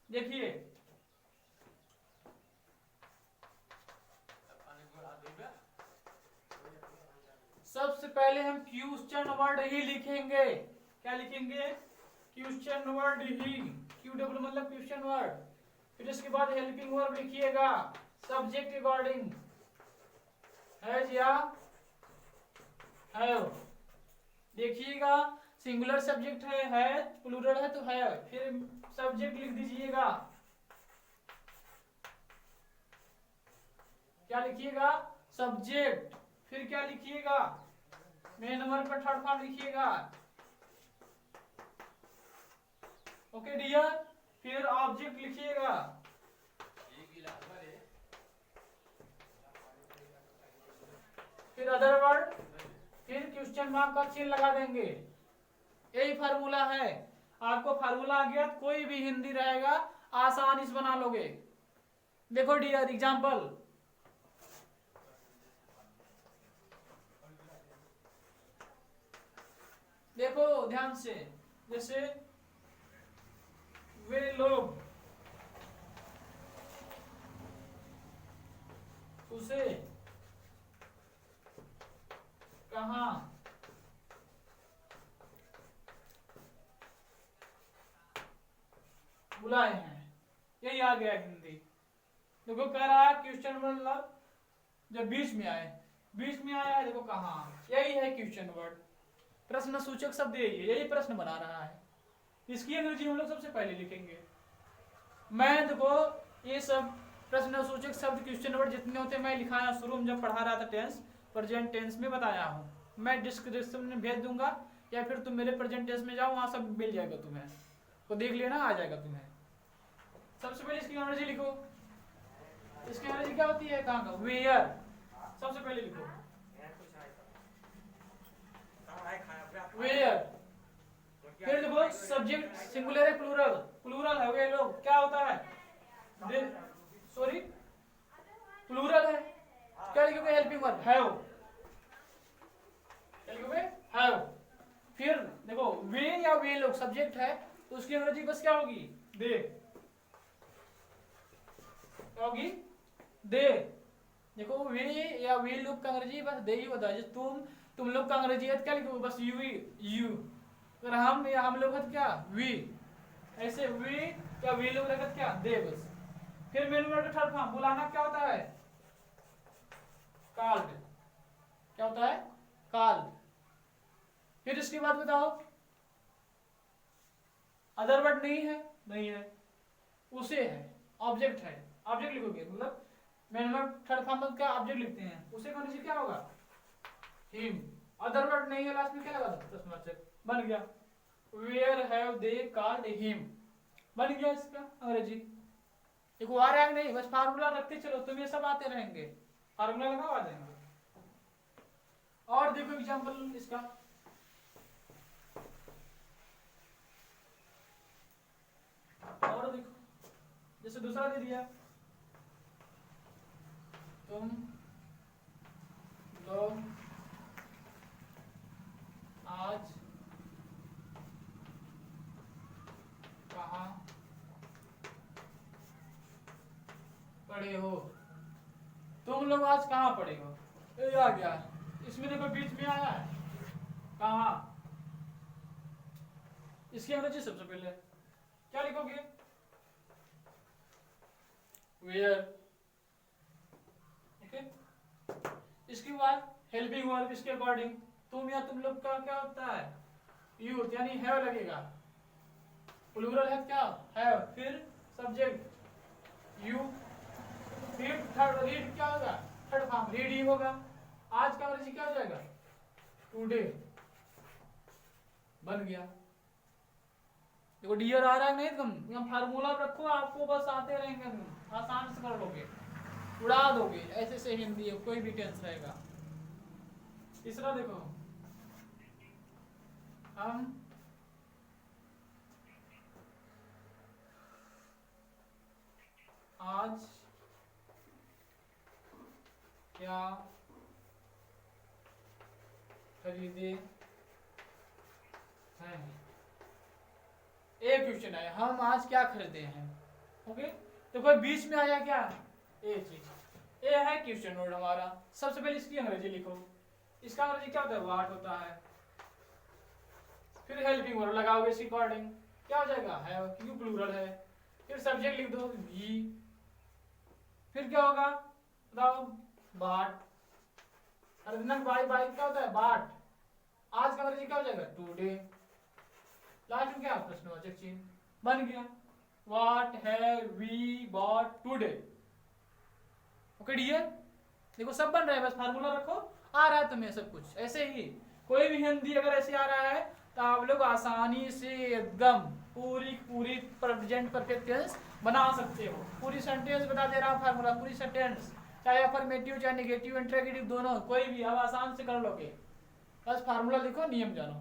Speaker 1: देखिए सबसे पहले हम क्वेश्चन वर्ड ही लिखेंगे। क्या लिखेंगे, क्वेश्चन वर्ड ही, QW मतलब क्वेश्चन वर्ड। फिर इसके बाद हेल्पिंग वर्ब लिखिएगा, सब्जेक्ट रिगार्डिंग, हैज या हैव। देखिएगा सिंगुलर सब्जेक्ट है, प्लूरल है तो है, फिर सब्जेक्ट लिख दीजिएगा, क्या लिखिएगा, सब्जेक्ट। फिर क्या लिखिएगा, मेन वर्ब पर थर्ड फॉर्म लिखिएगा। ओके डियर, फिर ऑब्जेक्ट लिखिएगा, फिर अदर वर्ड, फिर क्वेश्चन मार्क का चिन्ह लगा देंगे। यही फार्मूला है। आपको फार्मूला आ गया तो कोई भी हिंदी रहेगा आसानी से बना लोगे। देखो डियर एग्जाम्पल, देखो ध्यान से, जैसे वे लोग उसे कहाँ बुलाए हैं, यही आ गया हिंदी। देखो कह रहा है क्वेश्चन मतलब जब बीच में आए, बीच में आया है, देखो कहाँ, यही है क्वेश्चन वर्ड, प्रश्न सूचक शब्द यही प्रश्न बना रहा है। इसकी अंग्रेजी हम लोग सबसे पहले लिखेंगे। मैं देखो ये सब प्रश्न सूचक शब्द क्वेश्चन वर्ड जितने होते हैं मैं लिखाया शुरू में जब पढ़ा रहा था टेंस प्रेजेंट टेंस में बताया हूँ। मैं डिस्क्रिप्शन में भेज दूंगा या फिर तुम मेरे प्रेजेंट टेंस में जाओ, वहां सब मिल जाएगा तुम्हें, तो देख लेना, आ जाएगा तुम्हें। सबसे पहले इसकी अंग्रेजी लिखो। इसकी अंग्रेजी क्या होती है, कहाँ का, वेयर, सबसे पहले लिखो वेयर। फिर देखो सब्जेक्ट सिंगुलर है प्लूरल, प्लूरल है, वे लोग क्या होता है, सॉरी प्लूरल है, क्या लिखोगे, हेल्पिंग वर्ब हैव, क्या लिखोगे हैव। फिर देखो वे या वे लोग सब्जेक्ट है तो उसकी अंग्रेजी बस क्या होगी, दे, क्या होगी, दे। देखो वे या वे लोग का अंग्रेजी बस दे ही होता है। तुम लोग का अंग्रेजी है क्या लिखोगे, बस यू। अगर हम या हम लोग क्या, वी, ऐसे वी या वे लोग लगत क्या, दे, बस। फिर मेन वर्ड का थर्ड फॉर्म बुलाना क्या होता है, कॉल्ड, क्या होता है, कॉल्ड। फिर इसके बाद बताओ अदर वर्ड नहीं है, नहीं है, उसे है, ऑब्जेक्ट है, ऑब्जेक्ट लिखोगे, मतलब मेन वर्ड थर्ड फॉर्म में क्या ऑब्जेक्ट लिखते हैं, उसे का नीचे क्या होगा, हिम। अदर वर्ड नहीं है, लास्ट में क्या लगा था, प्रश्नवाचक, बन गया where have they called him, बन गया इसका अंग्रेजी। देखो आ रहा है नहीं, बस फार्मूला रखते चलो, तुम्हें सब आते रहेंगे, फार्मूला लगाओ, आ जाएंगे। और देखो एग्जांपल इसका, और देखो जैसे दूसरा दे दिया, तुम लोग आज कहाँ पढ़े हो, तुम लोग आज कहाँ पढ़े हो, ये आ गया। इसमें देखो बीच में आया है कहाँ, इसकी अंग्रेजी सबसे पहले क्या लिखोगे, वेयर, ओके। इसके बाद हेल्पिंग वर्ब, इसके अकॉर्डिंग तुम या तुम लोग का क्या होता है, यूथ, यानी हैव लगेगा, प्लूरल है क्या, हैव। फिर सब्जेक्ट यू, फिर थर्ड रीड क्या होगा, थर्ड फॉर्म रीड ही होगा। आज का अंग्रेजी क्या हो जाएगा, टुडे, बन गया। देखो डियर आ रहा है नहीं, तुम फार्मूला रखो, आपको बस आते रहेंगे, तुम आसान से कर लोगे, उड़ा दोगे, ऐसे से हिंदी है, कोई भी टेंस रहेगा। तीसरा देखो, हम आज क्या खरीदे हैं, एक क्वेश्चन है, हम आज क्या खरीदे हैं, ओके। तो कोई बीच में आया क्या, ए चीज, ए है क्वेश्चन वर्ड हमारा। सबसे पहले इसकी अंग्रेजी लिखो, इसका अंग्रेजी क्या होता है, व्हाट होता है। फिर हेल्पिंग वर्ब लगाओगे, इसके अकॉर्डिंग क्या हो जाएगा, हैव, क्योंकि प्लूरल है। फिर सब्जेक्ट लिख दो वी, फिर क्या होगा बताओ, बाट, बाई बाई क्या होता है, बाट। आज का अंग्रेजी क्या हो जाएगा, टुडे। लास्ट में क्या, प्रश्नवाचक चिन्ह, बन गया, what have we bought today, okay dear. देखो सब बन रहा है, बस फार्मूला रखो, आ रहा है तुम्हें सब कुछ। ऐसे ही कोई भी हिंदी अगर ऐसे आ रहा है तो आप लोग आसानी से एकदम पूरी प्रेजेंट परफेक्ट टेंस बना सकते हो। पूरी सेंटेंस बता दे रहा हूँ फार्मूला, पूरी सेंटेंस, चाहे अफर्मेटिव चाहे नेगेटिव इंटरोगेटिव दोनों, कोई भी अब आसान से कर लोगे। बस फार्मूला लिखो, नियम जानो।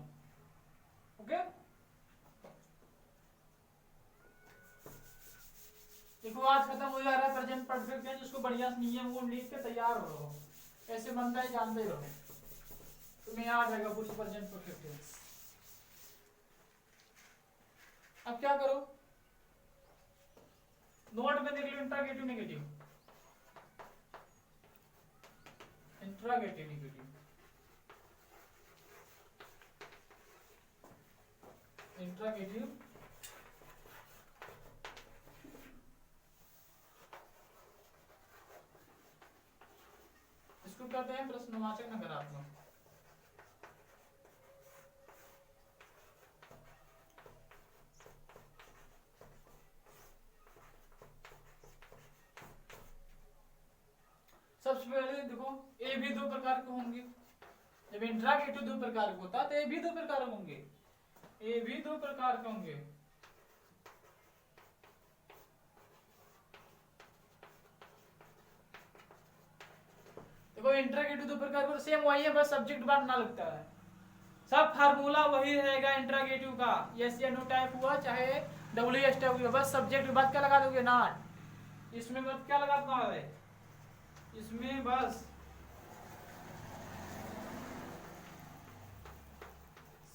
Speaker 1: ओके, देखो आज खत्म हो जा रहा है प्रेजेंट परफेक्ट टेंस, उसको बढ़िया नियम वो लिख के तैयार हो रहो, कैसे बनता है जानते ही रहो, तुम्हें याद रहेगा पूरी प्रेजेंट परफेक्ट टेंस। अब क्या करो, नोट में देख लो interrogative negative, interrogative negative, interrogative इसको कहते हैं प्रश्नवाचक नकारात्मक। सबसे पहले देखो ए भी दो प्रकार के होंगे, जब इंट्रागेटिव दो प्रकार का होता है तो ए भी दो प्रकार के होंगे, ए भी दो प्रकार के होंगे। देखो इंट्रागेटिव दो प्रकार का सेम वही है, बस सब्जेक्ट बार ना लगता है, सब फार्मूला वही रहेगा इंट्रागेटिव का, यस या नो टाइप हुआ चाहे डब्ल्यू एस टाइप हुआ, बस सब्जेक्ट के बाद क्या लगा दोगे, नॉट। इसमें बस क्या लगाना है, इसमें बस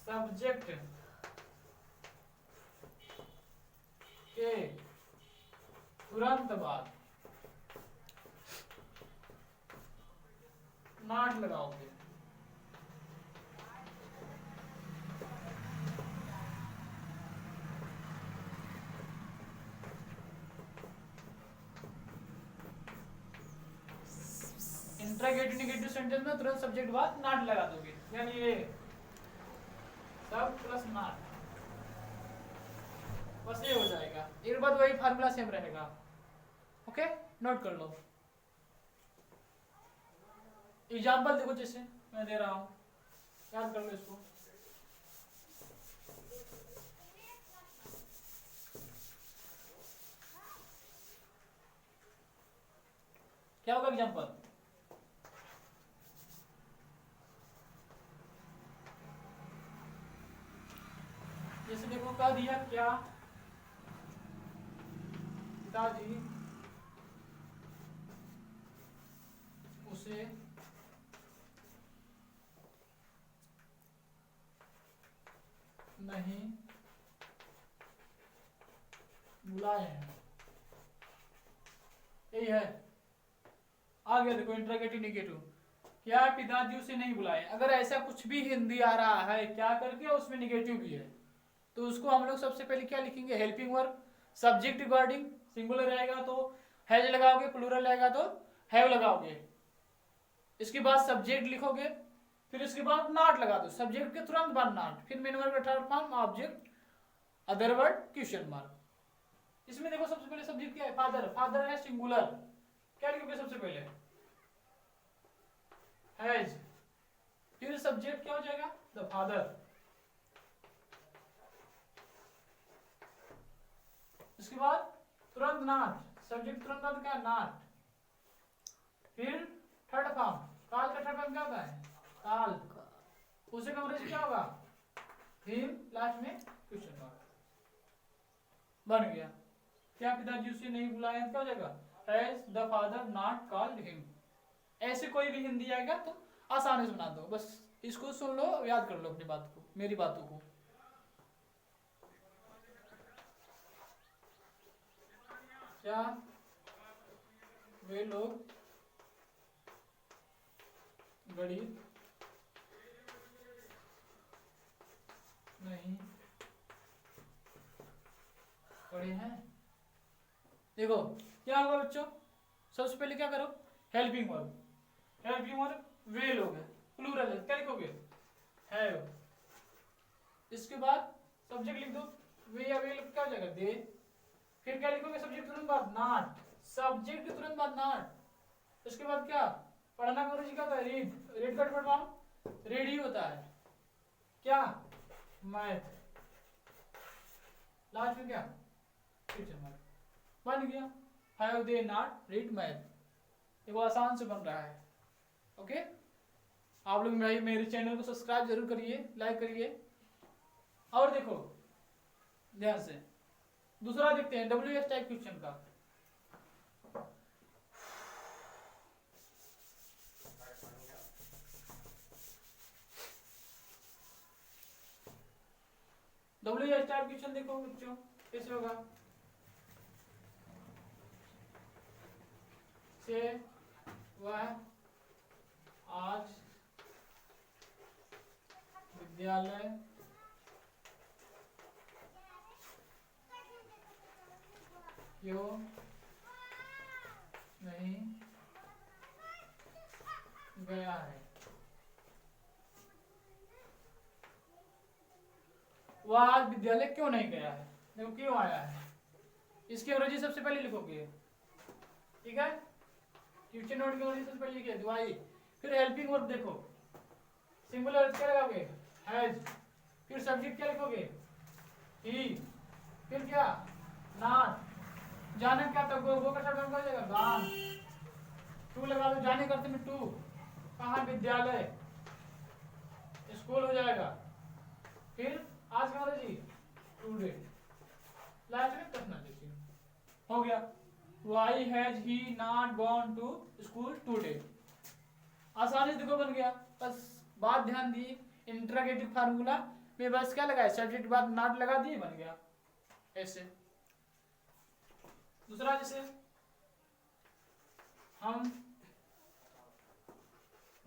Speaker 1: सब्जेक्ट के तुरंत बाद नॉट लगाओगे। इंट्रागेटिव नेगेटिव सेंटेंस में तुरंत सब्जेक्ट बाद नॉट लगा दोगे, यानी ये सब प्लस नॉट, बस ये हो जाएगा, एक बार वही फार्मूला सेम रहेगा। ओके, नोट कर लो। एग्जाम्पल देखो जैसे मैं दे रहा हूं, याद कर लो इसको। क्या होगा एग्जाम्पल, जैसे देखो कह दिया क्या, पिताजी उसे नहीं बुलाए हैं, यही है। आ गया देखो इंट्रागेटिव नेगेटिव, क्या पिताजी उसे नहीं बुलाए, अगर ऐसा कुछ भी हिंदी आ रहा है क्या करके उसमें नेगेटिव भी है, तो उसको हम लोग सबसे पहले क्या लिखेंगे, helping verb, subject regarding, singular रहेगा तो हैज लगाओगे, प्लूरल रहेगा तो हैव लगाओगे, इसके बाद सब्जेक्ट लिखोगे, फिर इसके बाद नॉट लगा दो, सब्जेक्ट के तुरंत बाद नॉट, फिर मेन वर्ब का third form object, other word question mark. इसमें देखो सबसे पहले सब्जेक्ट क्या है, फादर, फादर है सिंगुलर, क्या लिखोगे सबसे पहले, हैज, फिर सब्जेक्ट क्या हो जाएगा, द फादर, इसके बाद तुरंत नॉट, सब्जेक्ट तुरंत बाद क्या, नॉट, फिर थर्ड फॉर्म, काल का थर्ड फॉर्म क्या होता है, काल, उसे कवरेज क्या होगा, फिर लास्ट में क्वेश्चन मार्क, बन गया। क्या पिताजी उसे नहीं बुलाए, क्या हो जाएगा, as the father not called him. ऐसे कोई भी हिंदी आएगा तो आसानी से बना दो, बस इसको सुन लो, याद कर लो अपनी बात को, मेरी बातों को। क्या वे लोग गणित नहीं पढ़े हैं, देखो क्या होगा बच्चों, सबसे पहले क्या करो, हेल्पिंग वर्ब, हेल्पिंग वर्ब वे लोग है, प्लूरल है, क्या लिखोगे, हैव, इसके बाद सब्जेक्ट लिख दो, वे या वे क्या हो जाएगा, दे, फिर क्या लिखोगे, सब्जेक्ट तुरंत बाद नॉट, सब्जेक्ट के तुरंत बाद नॉट, इसके बाद क्या, पढ़ना का क्या होता है, रीड, रीड का फॉर्म रीड ही होता है, क्या, मैथ, लास्ट में क्या, क्वेश्चन मार्क, बन गया, have they not read math, ये वो आसान से बन रहा है। ओके, आप लोग भाई मेरे चैनल को सब्सक्राइब जरूर करिए, लाइक करिए। और देखो ध्यान से दूसरा देखते हैं WH टाइप क्वेश्चन का। WH टाइप क्वेश्चन देखो बच्चों कैसे होगा। से वह आज विद्यालय क्यों नहीं गया है। वह आज विद्यालय क्यों नहीं गया है, देखो क्यों आया है, इसकी अंग्रेजी सबसे पहले लिखोगे, ठीक है। क्वेश्चन नोट की अंग्रेजी सबसे पहले लिखिए वाई। फिर हेल्पिंग वर्ब देखो, सिंगुलर क्या लगाओगे हैज, फिर सब्जेक्ट क्या लिखोगे ही, फिर क्या नॉट, जाने क्या तो गो का शब्द हो जाएगा गान, टू लगा दो जाने करते में टू, कहाँ विद्यालय स्कूल हो जाएगा। फिर आज का अंग्रेजी टुडे, लास्ट में प्रश्न देखिए हो गया। Why has he not gone to school today, आसानी से देखो बन गया। बस बात ध्यान दी, इंटरोगेटिव फार्मूला में बस क्या लगाए सब्जेक्ट बाद नॉट लगा दिए बन गया ऐसे। दूसरा जैसे हम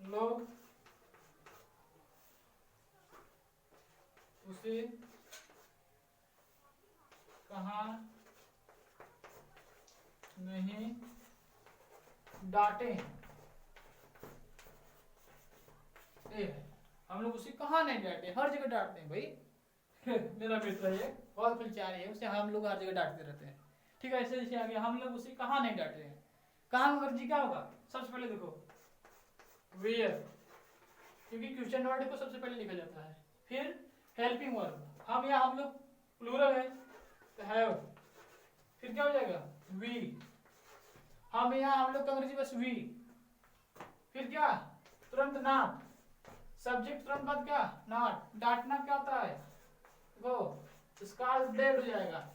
Speaker 1: लोग उसे कहाँ नहीं डांटे, हम लोग उसे कहाँ नहीं डांटे, हर जगह डांटते हैं भाई मेरा मित्र है बहुत फिलचार है, उसे हम लोग हर जगह डांटते रहते हैं, ठीक है। ऐसे जैसे आ गया हम लोग उसे कहाँ नहीं डांटे हैं, कहाँ का वर्जी क्या होगा सबसे पहले देखो वेयर, क्योंकि क्वेश्चन वर्ड को सबसे पहले लिखा जाता है। फिर हेल्पिंग वर्ब, हम या हम लोग प्लूरल है तो हैव, फिर क्या हो जाएगा वी, हम या हम लोग का अंग्रेजी बस वी, फिर क्या तुरंत नॉट, सब्जेक्ट तुरंत बाद क्या नॉट, डांटना क्या होता है गो, स्कॉल्डेड हो जाएगा,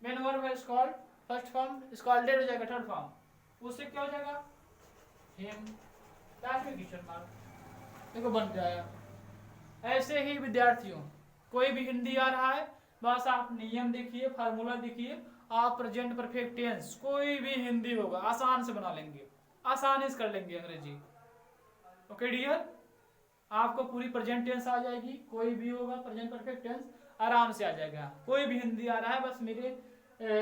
Speaker 1: मेन वर्ब है स्कॉल्ड फर्स्ट फॉर्म, स्कॉल्डेड हो जाएगा थर्ड फॉर्म, उससे क्या हो जाएगा हिम, लास्ट में क्वेश्चन मार्क, देखो बन जाएगा। ऐसे ही विद्यार्थियों कोई भी हिंदी आ रहा है बस आप नियम देखिए फार्मूला देखिए, आप प्रेजेंट परफेक्ट टेंस कोई भी हिंदी होगा आसान से बना लेंगे, आसानी से कर लेंगे अंग्रेजी। ओके डियर, आपको पूरी प्रेजेंट टेंस आ जाएगी, कोई भी होगा प्रेजेंट परफेक्ट टेंस आराम से आ जाएगा। कोई भी हिंदी आ रहा है बस मेरे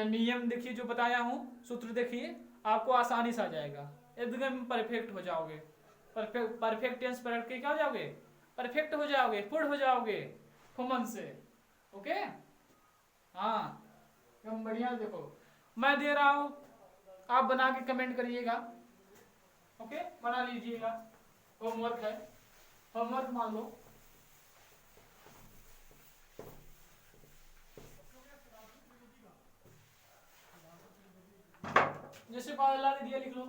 Speaker 1: नियम देखिए जो बताया हूँ सूत्र देखिए, आपको आसानी से आ जाएगा, एकदम परफेक्ट हो जाओगे। परफेक्ट टेंस पढ़ के क्या हो जाओगे परफेक्ट हो जाओगे, फुड हो जाओगे फुमन से। ओके हाँ एकदम बढ़िया। देखो मैं दे रहा हूं आप बना के कमेंट करिएगा, ओके बना लीजिएगा, होमवर्क है, होमवर्क मान लो। जैसे अल्लाह ने दिया लिख लो,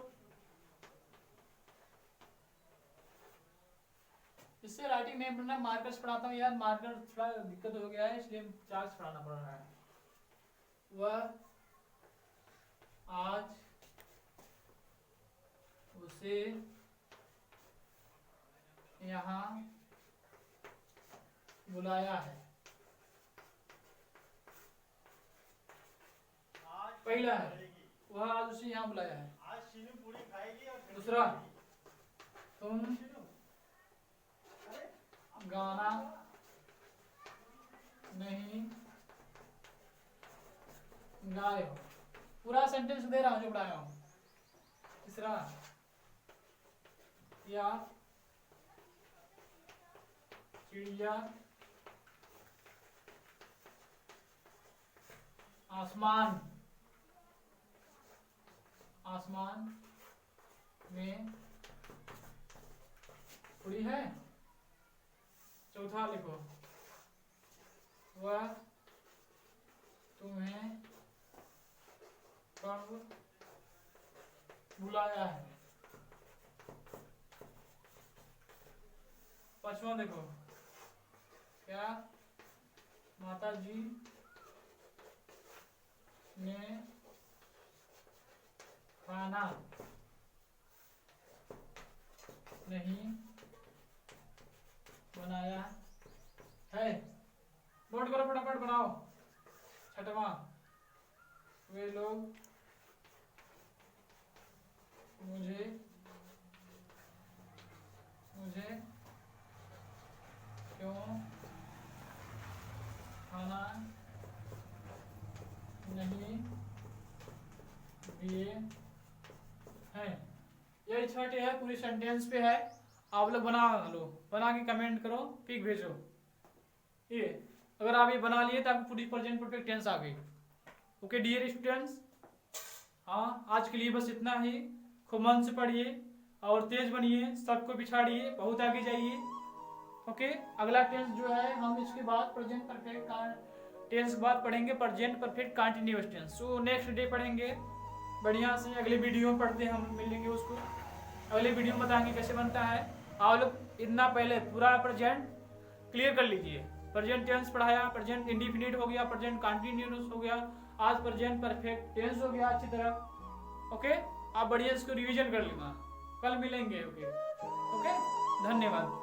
Speaker 1: इससे राइटिंग नहीं पढ़ना, मार्कर्स पढ़ाता हूँ यार, मार्कर थोड़ा दिक्कत हो गया है इसलिए चार्ज पढ़ाना पड़ रहा है। वह आज उसे यहाँ बुलाया है, पहला है वह आज उसे यहाँ बुलाया है। दूसरा तुम गाना नहीं गाए हो, पूरा सेंटेंस दे रहा हूं जो पढ़ाया हूं। तीसरा या चिड़िया आसमान आसमान में उड़ी है। चौथा लिखो वह तुम्हें कब बुलाया है। पांचवा देखो, क्या माता जी ने खाना नहीं बनाया है। नोट करो फटाफट, बनाओ। छठवां, वे लोग मुझे क्यों खाना नहीं दिए हैं। यही छठे है, पूरी सेंटेंस पे है। आप लोग बना लो, बना के कमेंट करो, पिक भेजो। ये अगर आप ये बना लिए तो आपको पूरी प्रेजेंट परफेक्ट टेंस आ गई। ओके डियर स्टूडेंट्स, हाँ आज के लिए बस इतना ही। खूब मन से पढ़िए और तेज बनिए, सबको पिछाड़िए, बहुत आगे जाइए। ओके अगला टेंस जो है हम इसके बाद प्रेजेंट परफेक्ट टेंस के बाद पढ़ेंगे present perfect continuous tense. So next day पढ़ेंगे बढ़िया से। अगले वीडियो में पढ़ते हैं, हम मिलेंगे उसको अगले वीडियो में, बताएंगे कैसे बनता है। आप लोग इतना पहले पूरा प्रेजेंट क्लियर कर लीजिए। प्रेजेंट टेंस पढ़ाया, प्रेजेंट इंडिफिनिट हो गया, प्रेजेंट कंटिन्यूअस हो गया, आज प्रेजेंट परफेक्ट टेंस हो गया अच्छी तरह। ओके आप बढ़िया इसको रिवीजन कर लेना, कल मिलेंगे। ओके धन्यवाद।